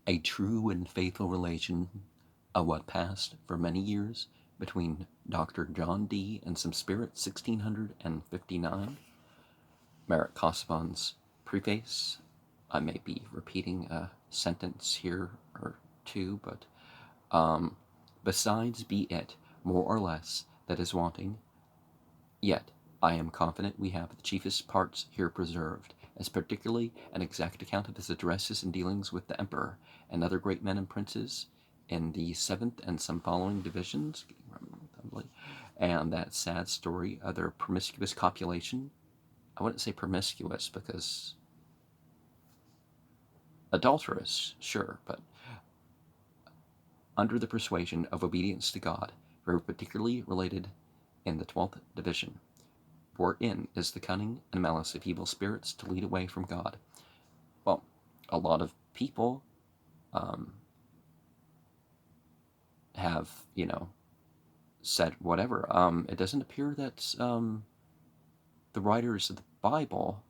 a true and faithful relation of what passed for many years between Dr. John Dee and some spirits, 1659. Meric Casaubon's Preface. I may be repeating a sentence here or two, but besides be it more or less that is wanting, yet I am confident we have the chiefest parts here preserved, as particularly an exact account of his addresses and dealings with the Emperor and other great men and princes in the 7th and some following divisions, and that sad story of their promiscuous copulation. I wouldn't say promiscuous because adulterous, sure, but under the persuasion of obedience to God, very particularly related in the 12th division, wherein is the cunning and malice of evil spirits to lead away from God. Well, a lot of people have, said whatever. It doesn't appear that the writers of the Bible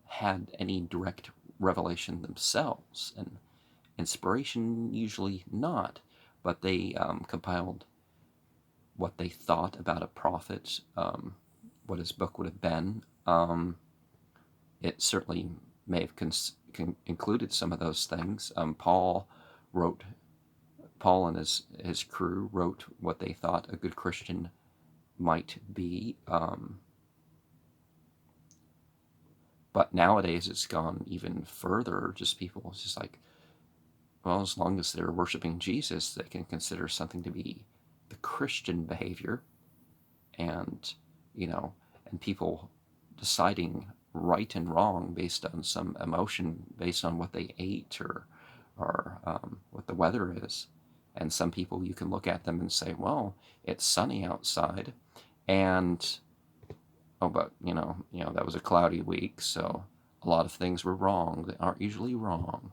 had any direct revelation themselves, and inspiration usually not, but they compiled what they thought about a prophet, what his book would have been. It certainly may have included some of those things. Paul and his crew wrote what they thought a good Christian might be. But nowadays it's gone even further. Just people just like, well, as long as they're worshiping Jesus, they can consider something to be the Christian behavior. And, and people deciding right and wrong based on some emotion, based on what they ate or what the weather is. And some people, you can look at them and say, well, it's sunny outside, and but that was a cloudy week, so a lot of things were wrong that aren't usually wrong.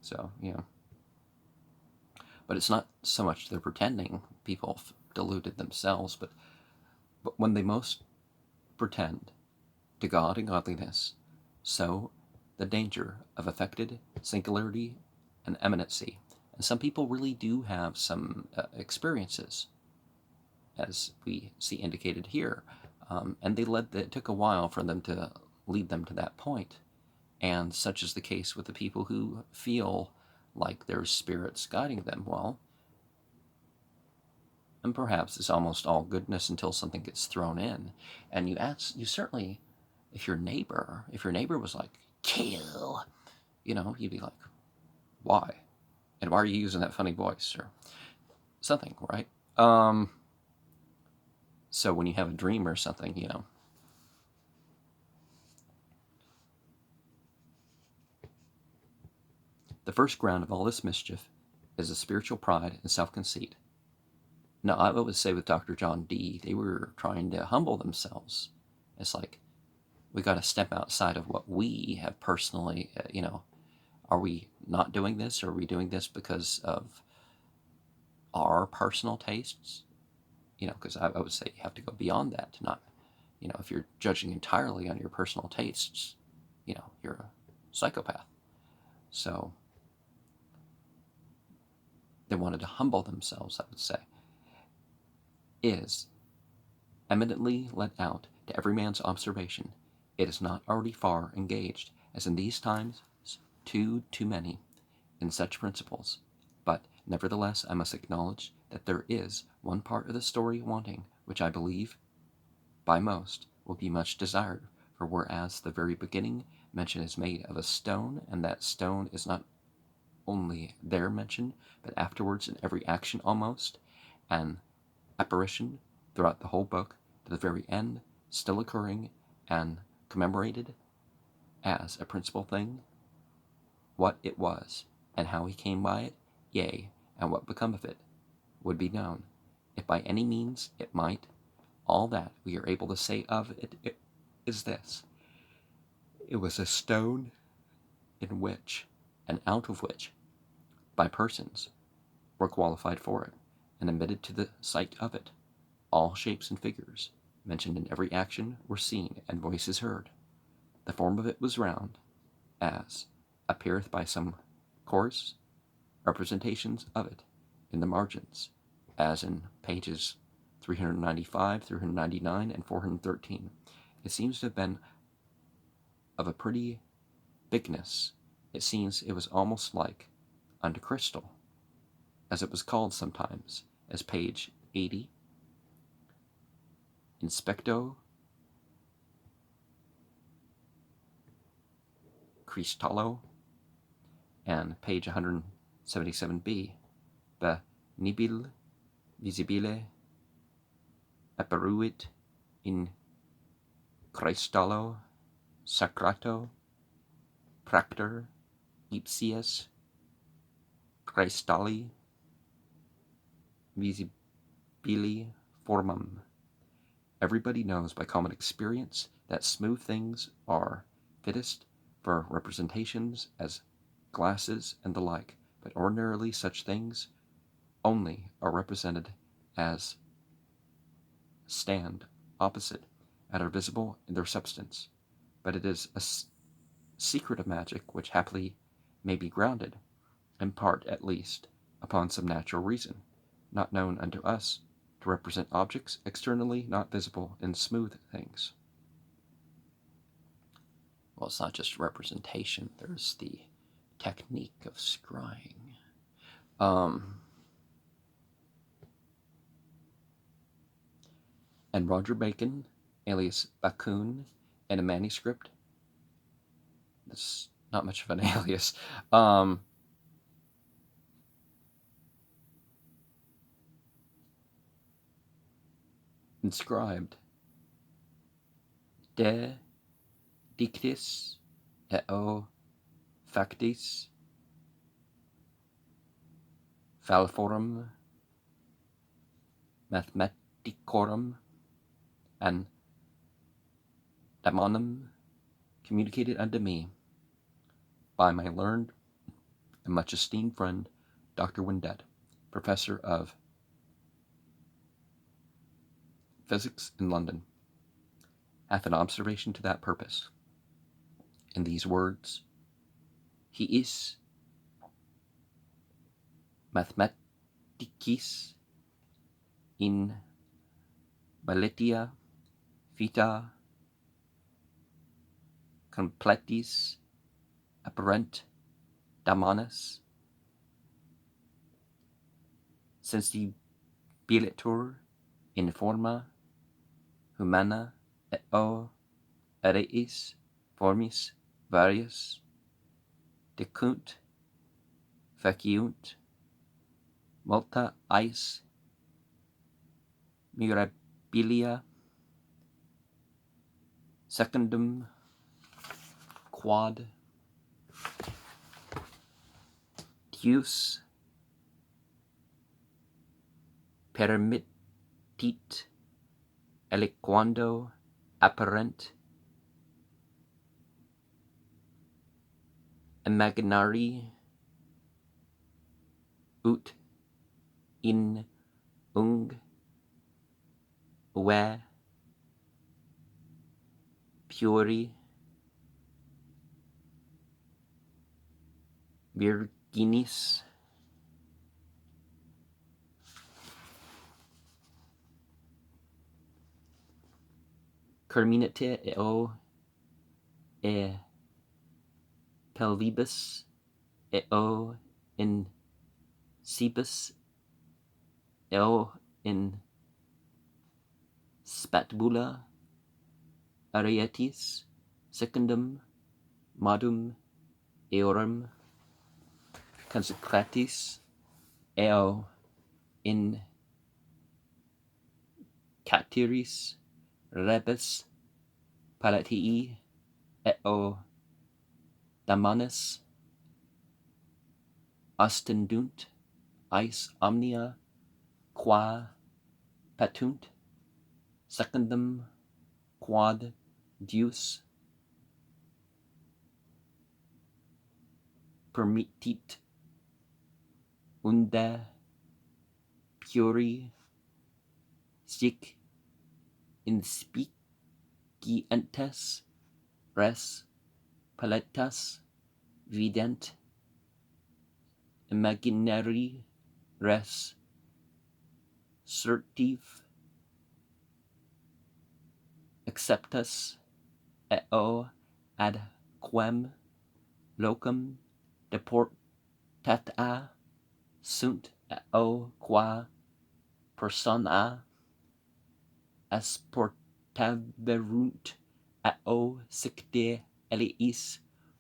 So but it's not so much they're pretending. People have deluded themselves, but when they most pretend to God and godliness, so the danger of affected singularity and eminency. And some people really do have some experiences, as we see indicated here. And it took a while for them to lead them to that point. And such is the case with the people who feel like there's spirits guiding them. Well, and perhaps it's almost all goodness until something gets thrown in. And you certainly, if your neighbor was like, kill, you'd be like, why? And why are you using that funny voice or something, right? So when you have a dream or something, the first ground of all this mischief is a spiritual pride and self-conceit. Now, I would say with Dr. John Dee, they were trying to humble themselves. It's like, we got to step outside of what we have personally, are we not doing this, or are we doing this because of our personal tastes? Because I would say you have to go beyond that to not, if you're judging entirely on your personal tastes, you're a psychopath. So they wanted to humble themselves, I would say, is eminently let out to every man's observation. It is not already far engaged, as in these times, too many, in such principles. But nevertheless I must acknowledge that there is one part of the story wanting, which I believe by most will be much desired. For whereas the very beginning mention is made of a stone, and that stone is not only there mentioned, but afterwards in every action almost, an apparition throughout the whole book to the very end, still occurring and commemorated as a principal thing, what it was, and how he came by it, yea, and what become of it, would be known, if by any means it might. All that we are able to say of it is this: it was a stone in which, and out of which, by persons, were qualified for it, and admitted to the sight of it, all shapes and figures, mentioned in every action, were seen, and voices heard. The form of it was round, as appeareth by some coarse representations of it in the margins, as in pages 395, 399, and 413. It seems to have been of a pretty bigness. It seems it was almost like unto crystal, as it was called sometimes, as page 80, Inspecto Cristallo, and page 177b, the Nibil Visibile Apparuit in Cristallo Sacrato Practor Ipsius Cristalli Visibili Formum. Everybody knows by common experience that smooth things are fittest for representations as glasses and the like, but ordinarily such things only are represented as stand opposite and are visible in their substance. But it is a secret of magic which happily may be grounded, in part at least, upon some natural reason, not known unto us, to represent objects externally not visible in smooth things. Well, it's not just representation, there's the technique of scrying. And Roger Bacon, alias Bacon, in a manuscript, that's not much of an alias, inscribed De Dictis eo factis falforum mathematicorum and daemonum communicated unto me by my learned and much esteemed friend Dr. Windet, professor of physics in London, hath an observation to that purpose. In these words, he is mathematicis in malitia vita completis apparent damonis sensibilitur in forma humana eo areis formis varias decunt faciunt multa ais mirabilia secundum quad Deus permittit aliquando apparent imaginari ut in ung we puri virginis Carminate eo e pelvibus eo in cibus eo in spatula arietis secundum modum eorum consecratis eo in catiris rebus palatii eo damonis ostendunt eis omnia qua patunt secundum quad Deus permittit unde puri sic inspicientes res paletas vident imaginari res certif acceptus eo ad quem locum deportata sunt eo qua persona asportaverunt eo sicte eliis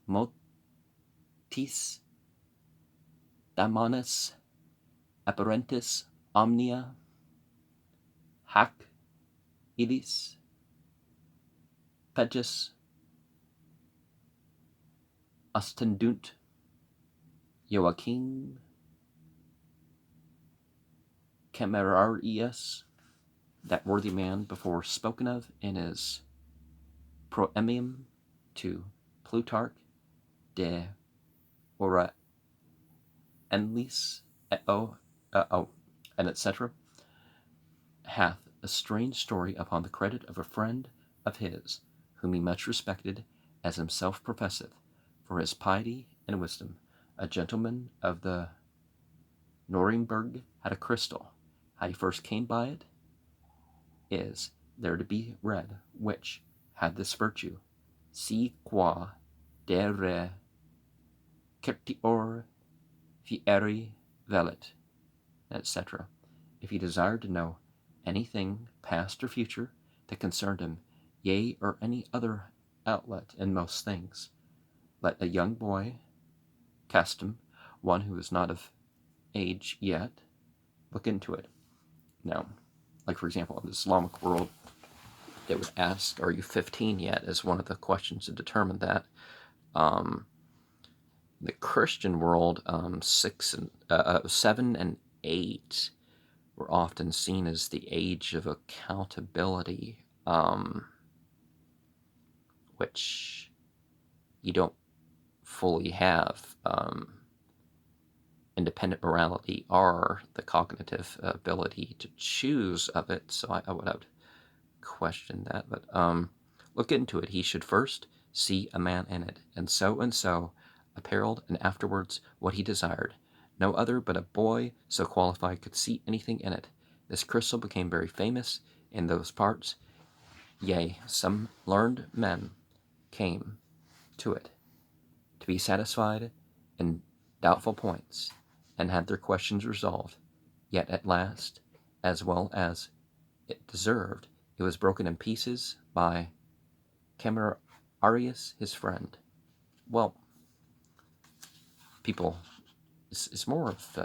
motis damonis apparentis omnia hac illis pejus ostendunt. Joachim Camerarius, that worthy man before spoken of in his Proemium to Plutarch de Ora Enlis, and etc., hath a strange story upon the credit of a friend of his, whom he much respected, as himself professeth, for his piety and wisdom. A gentleman of the Nuremberg had a crystal. How he first came by it is there to be read, which had this virtue: si qua dere certior fieri velit, etc. If he desired to know anything past or future that concerned him, yea, or any other outlet in most things, let a young boy cast him, one who is not of age yet, look into it. Now, like for example, in the Islamic world, they would ask, are you 15 yet, as one of the questions to determine that. The Christian world, 7 and 8 were often seen as the age of accountability, which you don't fully have. Independent morality or the cognitive ability to choose of it, so I would have to question that, but look into it. He should first see a man in it, and so apparelled, and afterwards what he desired. No other but a boy so qualified could see anything in it. This crystal became very famous in those parts. Yea, some learned men came to it to be satisfied in doubtful points, and had their questions resolved. Yet at last, as well as it deserved, it was broken in pieces by Camerarius, his friend. Well, people, it's more of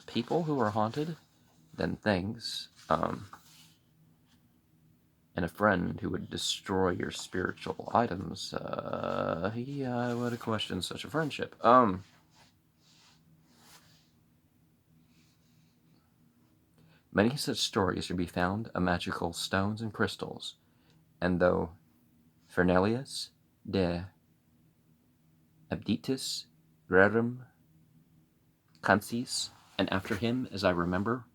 people who are haunted than things, and a friend who would destroy your spiritual items. I would question such a friendship. Many such stories are to be found of magical stones and crystals, and though Fernelius de Abditis rerum Cansis, and after him, as I remember,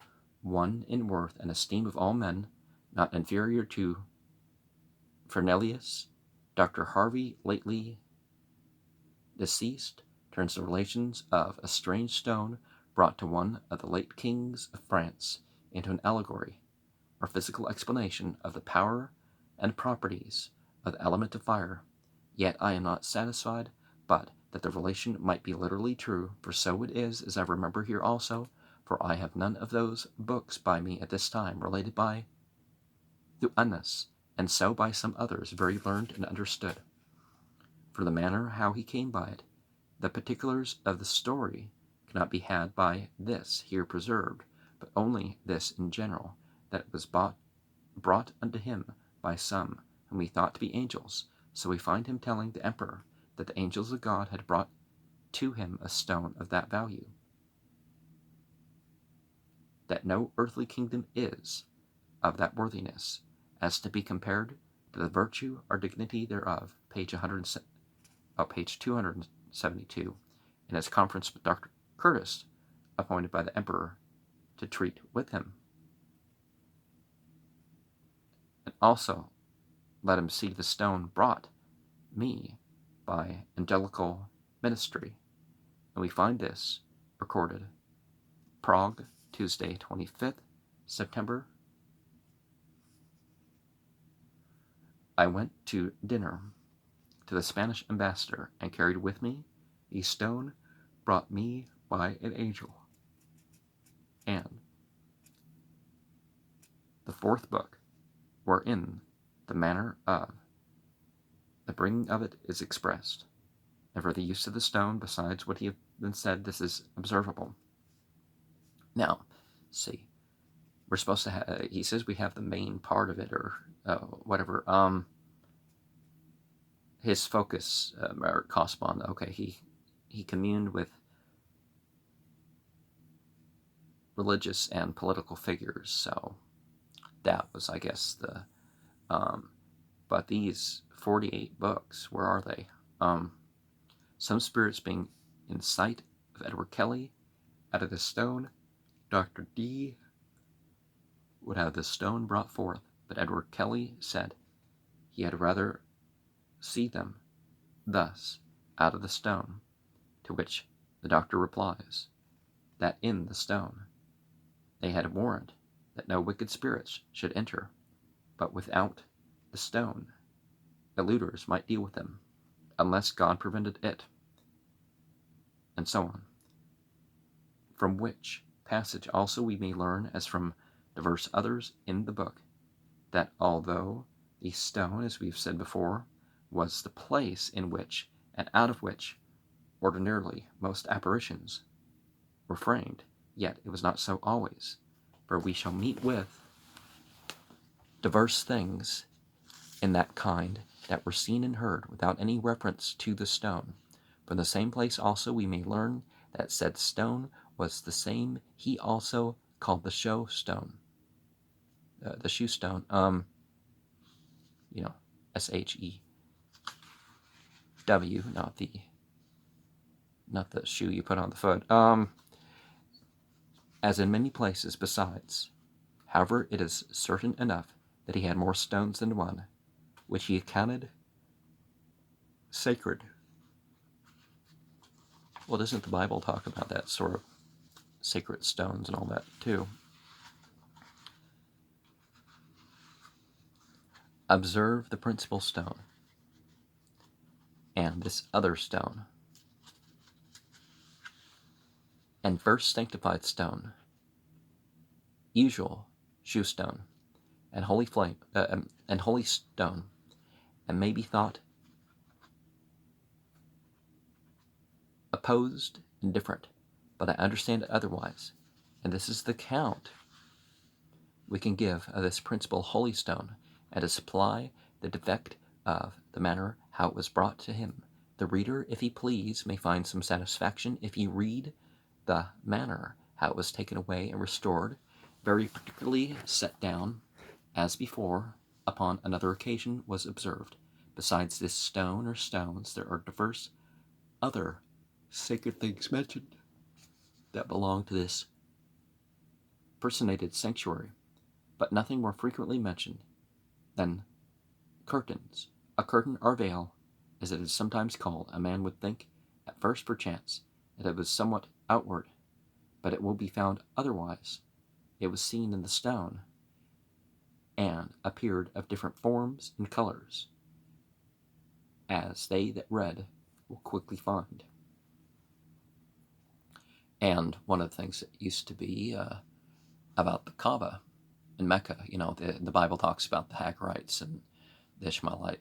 one in worth and esteem of all men, not inferior to Fernelius, Dr. Harvey, lately deceased, turns the relations of a strange stone brought to one of the late kings of France into an allegory, or physical explanation of the power and properties of the element of fire. Yet I am not satisfied but that the relation might be literally true, for so it is, as I remember here also, for I have none of those books by me at this time related by Thuanus, and so by some others very learned and understood. For the manner how he came by it, the particulars of the story cannot be had by this here preserved, but only this in general, that it was brought unto him by some whom he thought to be angels. So we find him telling the emperor that the angels of God had brought to him a stone of that value, that no earthly kingdom is of that worthiness, as to be compared to the virtue or dignity thereof, page 272, in his conference with Dr. Curtis, appointed by the emperor to treat with him. And also let him see the stone brought me by angelical ministry. And we find this recorded Prague, Tuesday, 25th September. I went to dinner to the Spanish ambassador and carried with me a stone brought me by an angel. And the fourth book, wherein the manner of the bringing of it is expressed. And for the use of the stone, besides what he had been said, this is observable. Now, see, we're supposed to have, he says we have the main part of it, or whatever. His focus, Meric Casaubon, okay, he communed with religious and political figures, so that was, I guess, the, but these 48 books, where are they? Some spirits being in sight of Edward Kelly, out of the stone, Dr. D would have the stone brought forth, but Edward Kelly said he had rather see them thus out of the stone, to which the doctor replies, that in the stone they had a warrant that no wicked spirits should enter, but without the stone illuders might deal with them, unless God prevented it, and so on. From which passage also we may learn, as from diverse others in the book, that although the stone, as we've said before, was the place in which and out of which ordinarily most apparitions were framed, yet it was not so always, for we shall meet with diverse things in that kind that were seen and heard without any reference to the stone. From the same place also we may learn that said stone was the same he also called the show stone, the shoe stone, SHEW, not the shoe you put on the foot, as in many places besides. However, it is certain enough that he had more stones than one, which he accounted sacred. Well, doesn't the Bible talk about that sort of sacred stones and all that too? Observe the principal stone and this other stone, and first sanctified stone, usual shoe stone, and holy flame, and holy stone, and may be thought opposed and different, but I understand it otherwise, and this is the count we can give of this principal holy stone, and to supply the defect of the manner how it was brought to him. The reader, if he please, may find some satisfaction if he read the manner how it was taken away and restored, very particularly set down, as before, upon another occasion was observed. Besides this stone or stones, there are diverse other sacred things mentioned that belong to this personated sanctuary, but nothing more frequently mentioned than curtains. A curtain or veil, as it is sometimes called, a man would think, at first perchance, that it was somewhat outward, but it will be found otherwise. It was seen in the stone, and appeared of different forms and colors, as they that read will quickly find. And one of the things that used to be about the Kaaba in Mecca, the Bible talks about the Hagarites and the Ishmaelite,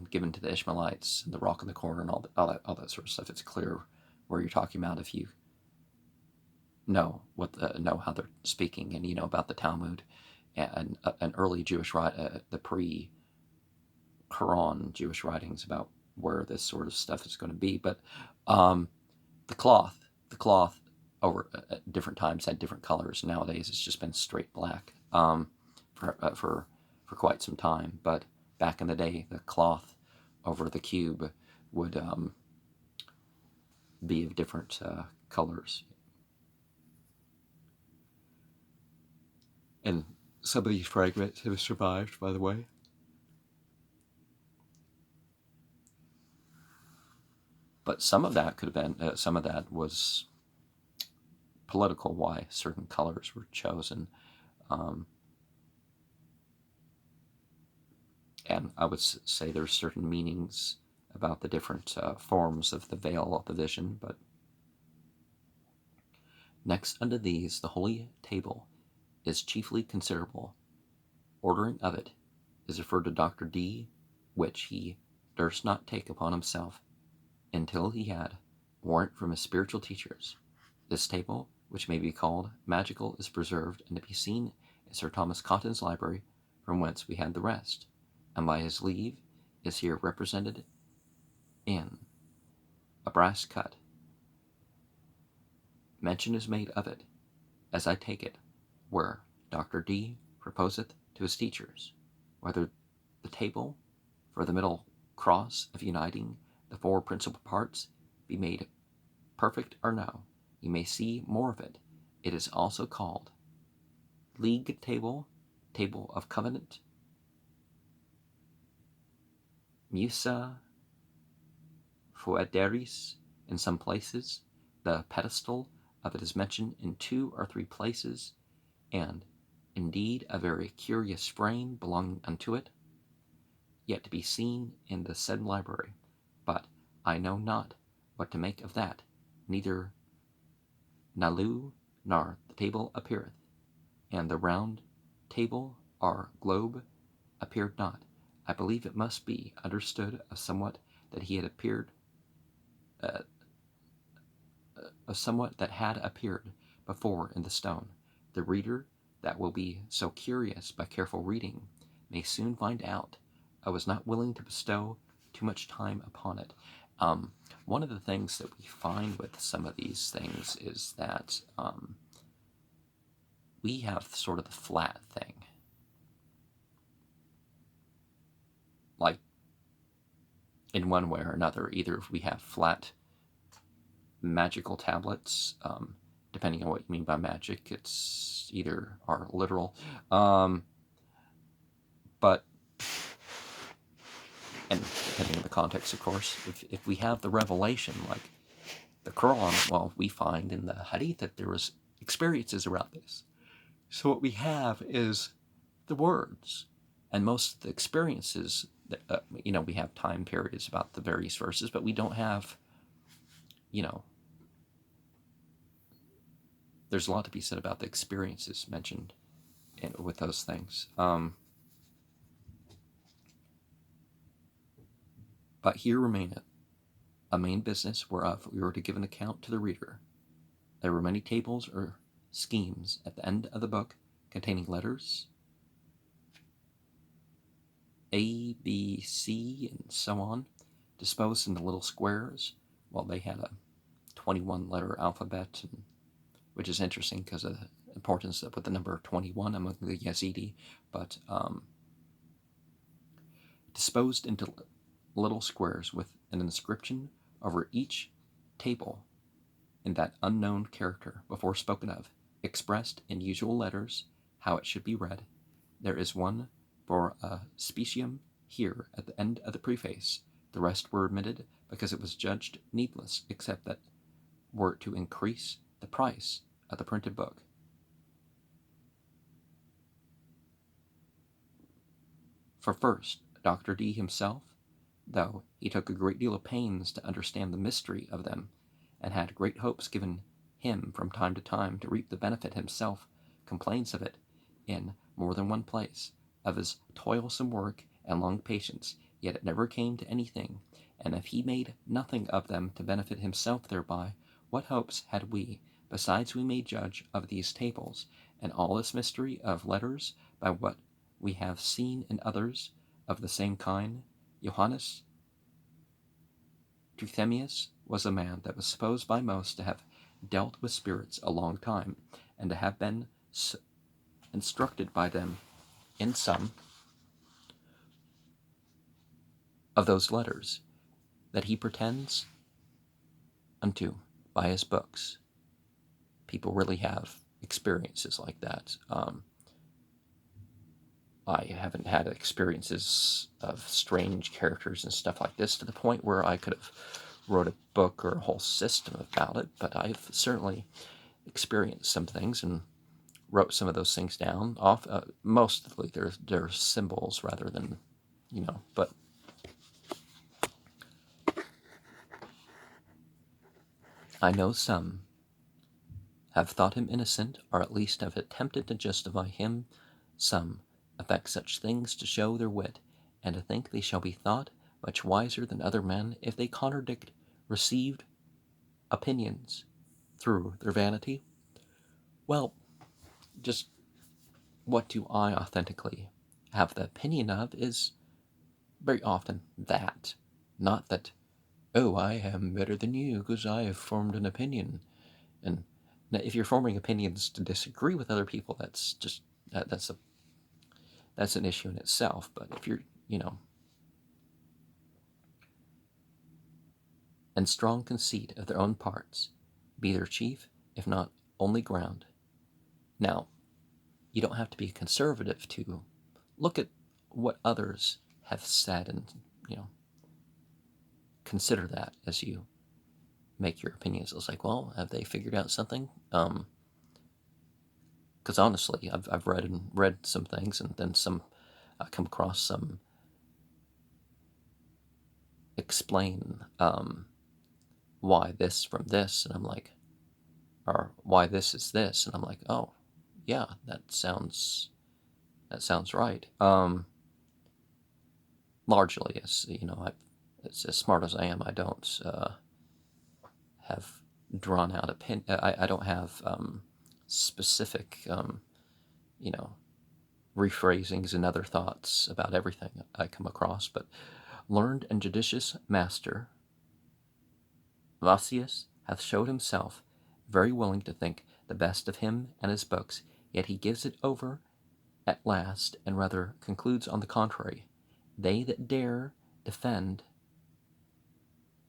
given to the Ishmaelites, and the rock in the corner, and all that sort of stuff. It's clear where you're talking about if you know how they're speaking, and about the Talmud and an early Jewish the pre-Quran Jewish writings about where this sort of stuff is going to be. But the cloth over at different times had different colors. Nowadays it's just been straight black for quite some time. But back in the day, the cloth over the cube would be of different colors. And some of these fragments have survived, by the way. But some of that could have been, some of that was political, why certain colors were chosen. And I would say there's certain meanings about the different forms of the veil of the vision. But next unto these, the holy table is chiefly considerable. Ordering of it is referred to Dr. D, which he durst not take upon himself until he had warrant from his spiritual teachers. This table, which may be called magical, is preserved and to be seen in Sir Thomas Cotton's library, from whence we had the rest, and by his leave is here represented in a brass cut. Mention is made of it, as I take it, where Dr. D proposeth to his teachers, whether the table for the middle cross of uniting the four principal parts be made perfect or no. You may see more of it. It is also called League Table, Table of Covenant, Musa Foederis in some places. The pedestal of it is mentioned in 2 or 3 places, and indeed a very curious frame belonging unto it, yet to be seen in the said library. But I know not what to make of that, neither Nalu nor the table appeareth, and the round table or globe appeared not. I believe it must be understood of somewhat that he had appeared, of somewhat that had appeared before in the stone. The reader that will be so curious by careful reading may soon find out. I was not willing to bestow too much time upon it. One of the things that we find with some of these things is that we have sort of the flat thing. Like, in one way or another, either we have flat magical tablets, depending on what you mean by magic, it's either are literal, but, and depending on the context, of course, if we have the revelation, like the Quran, well, we find in the Hadith that there was experiences around this. So what we have is the words, and most of the experiences, we have time periods about the various verses, but we don't have, there's a lot to be said about the experiences mentioned with those things. But here remaineth a main business whereof we were to give an account to the reader. There were many tables or schemes at the end of the book containing letters A, B, C, and so on, disposed in the little squares. Well, they had a 21-letter alphabet, which is interesting because of the importance with the number 21 among the Yazidi, but disposed into little squares with an inscription over each table in that unknown character before spoken of, expressed in usual letters how it should be read. There is one for a specium here at the end of the preface. The rest were omitted because it was judged needless, except that were to increase the price of the printed book. For first, Dr. D himself, though he took a great deal of pains to understand the mystery of them, and had great hopes given him from time to time to reap the benefit himself, complains of it in more than one place, of his toilsome work and long patience, yet it never came to anything, and if he made nothing of them to benefit himself thereby, what hopes had we? Besides, we may judge of these tables, and all this mystery of letters, by what we have seen in others of the same kind. Johannes Trithemius was a man that was supposed by most to have dealt with spirits a long time, and to have been instructed by them in some of those letters that he pretends unto by his books. People really have experiences like that. I haven't had experiences of strange characters and stuff like this to the point where I could have wrote a book or a whole system about it, but I've certainly experienced some things and wrote some of those things down. Mostly they're symbols rather than, but I know some have thought him innocent, or at least have attempted to justify him. Some affect such things to show their wit, and to think they shall be thought much wiser than other men if they contradict received opinions through their vanity. Well, just what do I authentically have the opinion of is very often that. Not that, oh, I am better than you because I have formed an opinion. And if you're forming opinions to disagree with other people, that's just that's an issue in itself. But if you're, and strong conceit of their own parts, be their chief, if not only ground. Now, you don't have to be conservative to look at what others have said and, consider that as you make your opinions. It's like, well, have they figured out something? Because honestly, I've read some things, and then come across some explain why this from this, and I'm like, or why this is this, and I'm like, oh, yeah, that sounds right. Largely, as as smart as I am, I don't have drawn out opinion. I don't have specific, rephrasings and other thoughts about everything I come across. But learned and judicious master Vossius hath showed himself very willing to think the best of him and his books, yet he gives it over at last, and rather concludes on the contrary. They that dare defend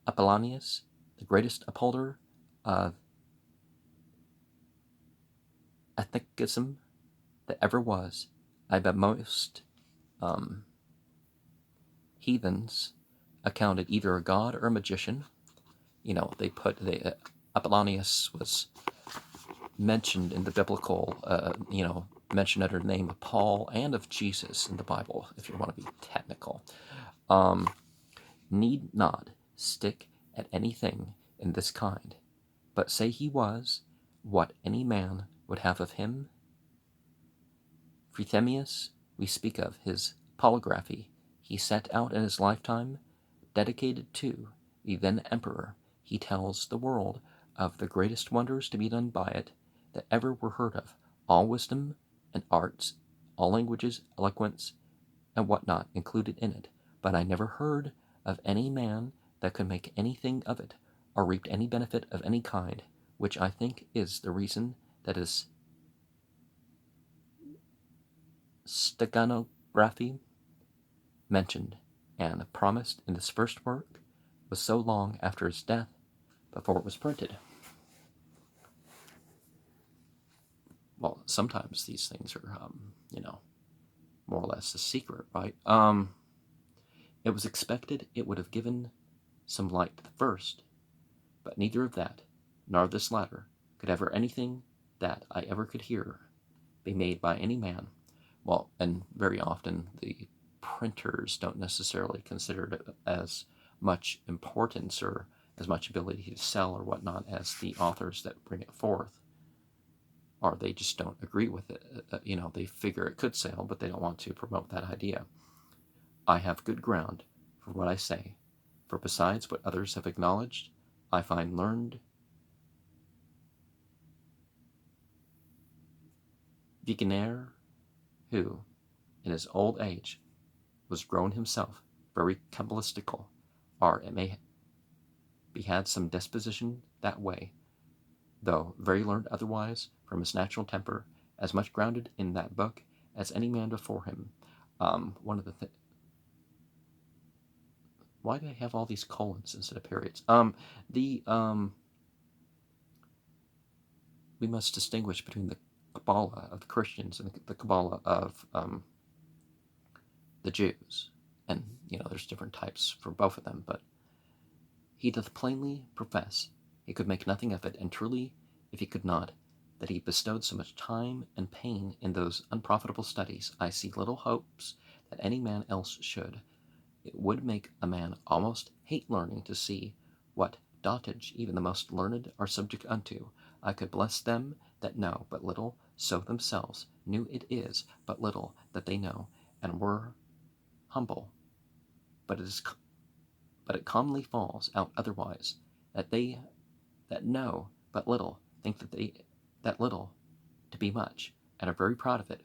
Apollonius, the greatest upholder of ethicism that ever was, I bet most heathens accounted either a god or a magician. Apollonius was mentioned in the biblical, mentioned under the name of Paul and of Jesus in the Bible, if you want to be technical. Need not stick at anything in this kind, but say he was what any man would have of him. Frithemius, we speak of his polygraphy, he set out in his lifetime, dedicated to the then emperor. He tells the world of the greatest wonders to be done by it that ever were heard of, all wisdom and arts, all languages, eloquence, and what not included in it. But I never heard of any man that could make anything of it, or reaped any benefit of any kind, which I think is the reason that his steganography mentioned and promised in his first work was so long after his death before it was printed. Well, sometimes these things are, more or less a secret, right? It was expected it would have given some light to the first, but neither of that, nor this latter, could ever anything that I ever could hear be made by any man. Well, and very often the printers don't necessarily consider it as much importance or as much ability to sell or whatnot as the authors that bring it forth. Or they just don't agree with it. They figure it could sell, but they don't want to promote that idea. I have good ground for what I say, for besides what others have acknowledged, I find learned Vigenère, who, in his old age, was grown himself very cabalistical, or it may be had some disposition that way, though very learned otherwise from his natural temper, as much grounded in that book as any man before him. One of the why do I have all these colons instead of periods? We must distinguish between the Kabbalah of the Christians and the Kabbalah of the Jews, and there's different types for both of them. But He doth plainly profess he could make nothing of it, and truly, if he could not, that he bestowed so much time and pain in those unprofitable studies, I see little hopes that any man else should. It would make a man almost hate learning to see what dotage even the most learned are subject unto. I could bless them that know but little, so themselves knew it is but little that they know, and were humble. But it commonly falls out otherwise, that they that know but little think that little to be much, and are very proud of it,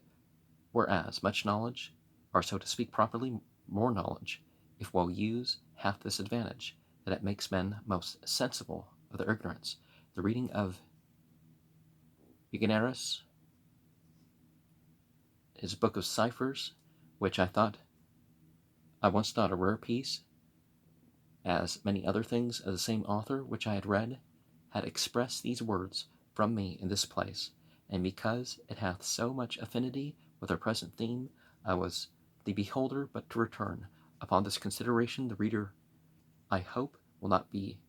whereas much knowledge, or so to speak properly, more knowledge, if well used, hath this advantage, that it makes men most sensible of their ignorance. The reading of Eugenerus, his book of ciphers, which I once thought a rare piece, as many other things of the same author which I had read, had expressed these words from me in this place, and because it hath so much affinity with our present theme, I was the beholder but to return. Upon this consideration the reader, I hope, will not be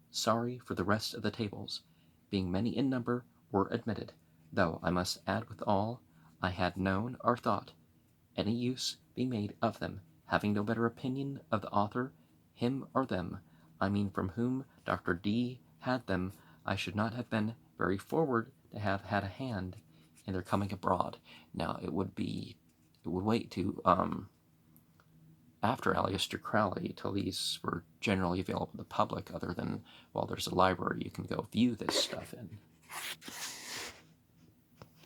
sorry for the rest of the tables, being many in number, were admitted, though I must add withal, I had known or thought any use be made of them, having no better opinion of the author, him or them, I mean from whom Dr. D had them, I should not have been very forward to have had a hand in their coming abroad. Now it would wait to after Aleister Crowley till these were generally available to the public, other than, well, there's a library you can go view this stuff in.